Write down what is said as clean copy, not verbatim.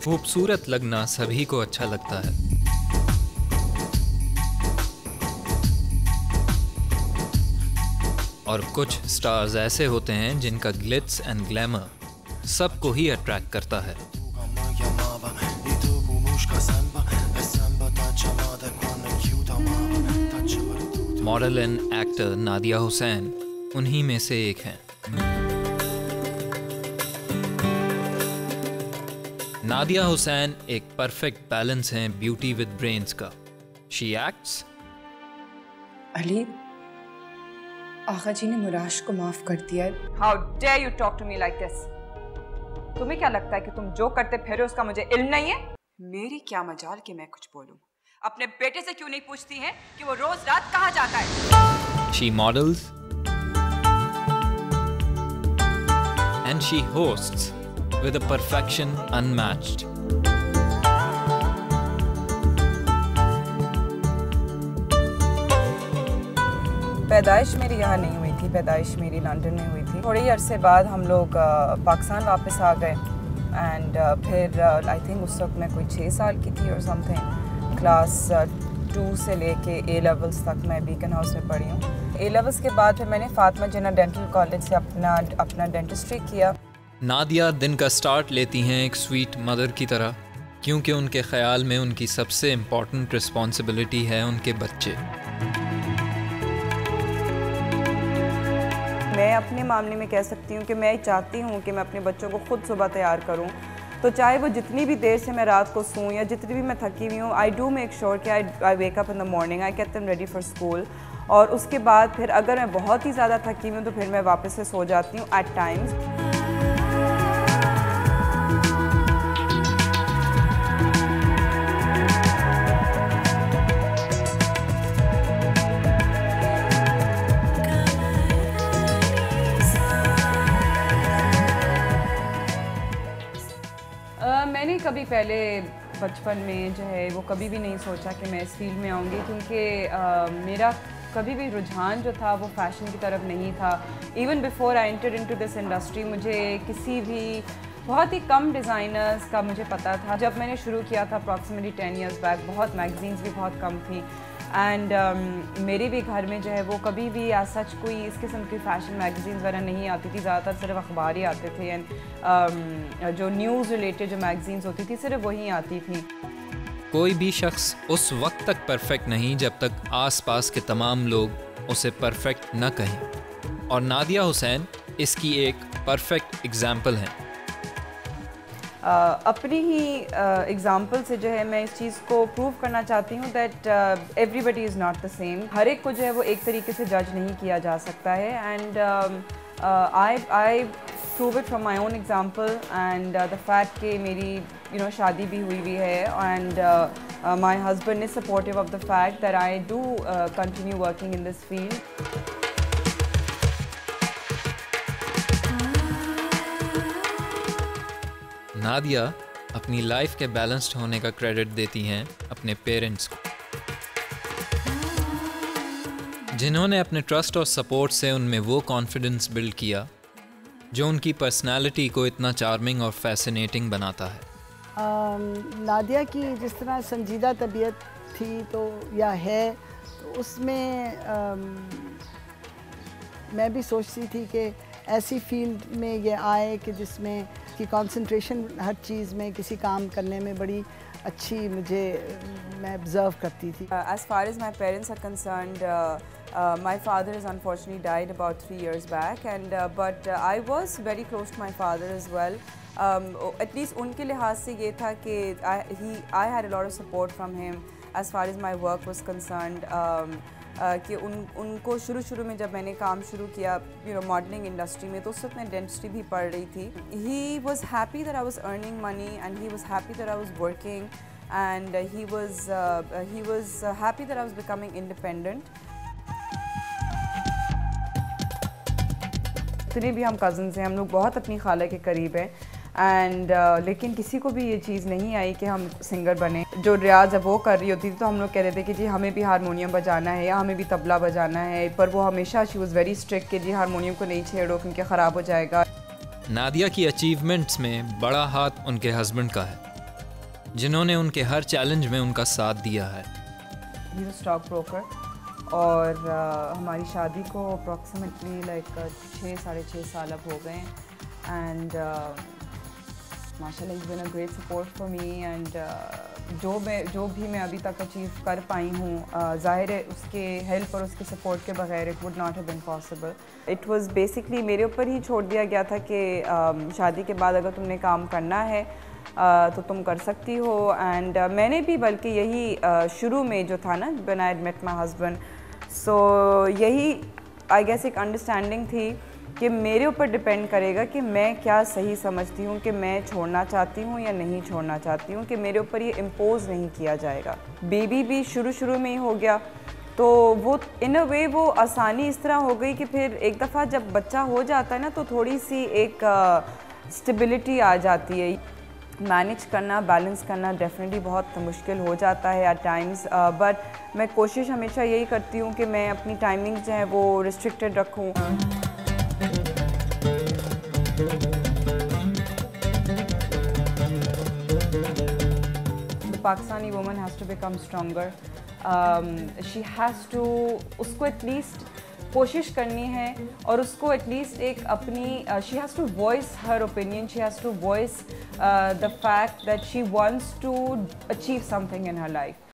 खूबसूरत लगना सभी को अच्छा लगता है, और कुछ स्टार्स ऐसे होते हैं जिनका ग्लिट्स एंड ग्लैमर सबको ही अट्रैक्ट करता है। Model and actor Nadia Hussain उन्हीं में से एक हैं। नादिया हुसैन एक परफेक्ट बैलेंस हैं ब्यूटी विद ब्रेन्स का। She acts. अली, आगा जी ने मुराश को माफ कर दिया है। How dare you talk to me like this? तुम्हें क्या लगता है कि तुम जो करते फिर उसका मुझे इल्म नहीं है? मेरी क्या मजाल कि मैं कुछ बोलूं? अपने बेटे से क्यों नहीं पूछती हैं कि वो रोज रात कहाँ जाता है? She models and she hosts with a perfection unmatched. पैदाइश मेरी यहाँ नहीं हुई थी, पैदाइश मेरी लंदन में हुई थी। थोड़े ही अरसे बाद हम लोग पाकिस्तान वापस आ गए एंड फिर आई थिंक उस वक्त मैं कोई 6 साल की थी और समथिंग। क्लास 2 से लेके A लेवल्स तक मैं बीकन हाउस में पढ़ी हूँ। A लेवल्स के बाद फिर मैंने फातिमा जिन्ना डेंटल कॉलेज से अपना डेंटिस्ट्री किया। नादिया दिन का स्टार्ट लेती हैं एक स्वीट मदर की तरह, क्योंकि उनके ख्याल में उनकी सबसे इम्पॉर्टेंट रिस्पॉन्सिबिलिटी है उनके बच्चे। मैं अपने मामले में कह सकती हूँ कि मैं चाहती हूँ कि मैं अपने बच्चों को खुद सुबह तैयार करूँ, तो चाहे वो जितनी भी देर से मैं रात को सोऊं या जितनी भी मैं थकी हुई हूँ, आई डू मेक श्योर कि I wake up in the morning, I get them ready for school. और उसके बाद फिर अगर मैं बहुत ही ज़्यादा थकी हुई हूँ तो फिर मैं वापस से सो जाती हूँ एट टाइम्स। मैंने कभी पहले बचपन में जो है वो कभी भी नहीं सोचा कि मैं इस फील्ड में आऊँगी, क्योंकि मेरा कभी भी रुझान जो था वो फैशन की तरफ नहीं था। Even before I enter into this industry मुझे किसी भी बहुत ही कम डिज़ाइनर्स का मुझे पता था। जब मैंने शुरू किया था अप्रॉक्सीमेटली 10 ईयर्स बैक, बहुत मैगज़ीन्स भी बहुत कम थी एंड मेरे भी घर में जो है वो कभी भी ऐसा सच कोई इस किस्म की फ़ैशन मैगज़ीन्स वगैरह नहीं आती थी। ज़्यादातर सिर्फ अखबार ही आते थे एंड जो न्यूज़ रिलेटेड जो मैगज़ीन्स होती थी सिर्फ वही आती थी। कोई भी शख्स उस वक्त तक परफेक्ट नहीं जब तक आसपास के तमाम लोग उसे परफेक्ट न कहें, और नादिया हुसैन इसकी एक परफेक्ट एग्जाम्पल हैं। अपनी ही एग्ज़ाम्पल से जो है मैं इस चीज़ को प्रूव करना चाहती हूँ that everybody is not the same. हर एक को जो है वो एक तरीके से जज नहीं किया जा सकता है and I prove it from my own example and the fact कि मेरी शादी भी हुई है and my husband is supportive of the fact that I do continue working in this field. Nadia अपनी लाइफ के बैलेंस्ड होने का क्रेडिट देती हैं अपने पेरेंट्स को, जिन्होंने अपने ट्रस्ट और सपोर्ट से उनमें वो कॉन्फिडेंस बिल्ड किया जो उनकी पर्सनालिटी को इतना चार्मिंग और फैसिनेटिंग बनाता है। नादिया की जिस तरह संजीदा तबीयत थी तो या है, तो उसमें मैं भी सोचती थी कि ऐसी फील्ड में ये आए कि जिसमें की कंसंट्रेशन हर चीज़ में किसी काम करने में बड़ी अच्छी मैं ऑब्जर्व करती थी। As far as my parents are concerned, my father has unfortunately died about 3 years back and but I was very close to my father as well. At least उनके लिहाज से ये था कि I had a lot of support from him as far as my work was concerned. कि उनको शुरू में जब मैंने काम शुरू किया मॉडलिंग इंडस्ट्री में, तो उस वक्त मैं डेंटिस्ट्री भी पढ़ रही थी। He was happy that I was earning money and he was happy that I was working and he was happy that I was becoming independent. जितने भी हम कज़न्स हैं हम लोग बहुत अपनी खाला के करीब हैं एंड लेकिन किसी को भी ये चीज़ नहीं आई कि हम सिंगर बने। जो रियाज़ अब वो कर रही होती थी तो हम लोग कहते थे कि जी हमें भी हारमोनियम बजाना है या हमें भी तबला बजाना है, पर वो हमेशा शी वॉज़ वेरी स्ट्रिक्ट कि जी हारमोनियम को नहीं छेड़ो क्योंकि ख़राब हो जाएगा। नादिया की अचीवमेंट्स में बड़ा हाथ उनके हस्बैंड का है। जिन्होंने उनके हर चैलेंज में उनका साथ दिया है। ही इज़ स्टॉक ब्रोकर और हमारी शादी को अप्रॉक्सीमेटली लाइक 6-6.5 साल अब हो गए एंड माशाल्लाह is been a great support for me and जो भी मैं अभी तक अचीव कर पाई हूँ ज़ाहिर है उसके हेल्प और उसके सपोर्ट के बगैर it would not have been possible. It was basically मेरे ऊपर ही छोड़ दिया गया था कि शादी के बाद अगर तुमने काम करना है तो तुम कर सकती हो एंड मैंने भी बल्कि यही शुरू में जो था ना when I met my husband, so यही आई गेस एक अंडरस्टैंडिंग थी कि मेरे ऊपर डिपेंड करेगा कि मैं क्या सही समझती हूँ कि मैं छोड़ना चाहती हूँ या नहीं छोड़ना चाहती हूँ, कि मेरे ऊपर ये इम्पोज नहीं किया जाएगा। बेबी भी शुरू में ही हो गया तो वो इन अ वे वो आसानी इस तरह हो गई कि फिर एक दफ़ा जब बच्चा हो जाता है ना तो थोड़ी सी एक स्टेबिलिटी आ जाती है। मैनेज करना, बैलेंस करना डेफिनेटली बहुत मुश्किल हो जाता है एट टाइम्स, बट मैं कोशिश हमेशा यही करती हूँ कि मैं अपनी टाइमिंग जो है वो रिस्ट्रिक्टेड रखूँ। The Pakistani woman has to become stronger. She has to उसको एटलीस्ट कोशिश करनी है और उसको एटलीस्ट एक अपनी she has to voice her opinion, she has to voice the fact that she wants to achieve something in her life.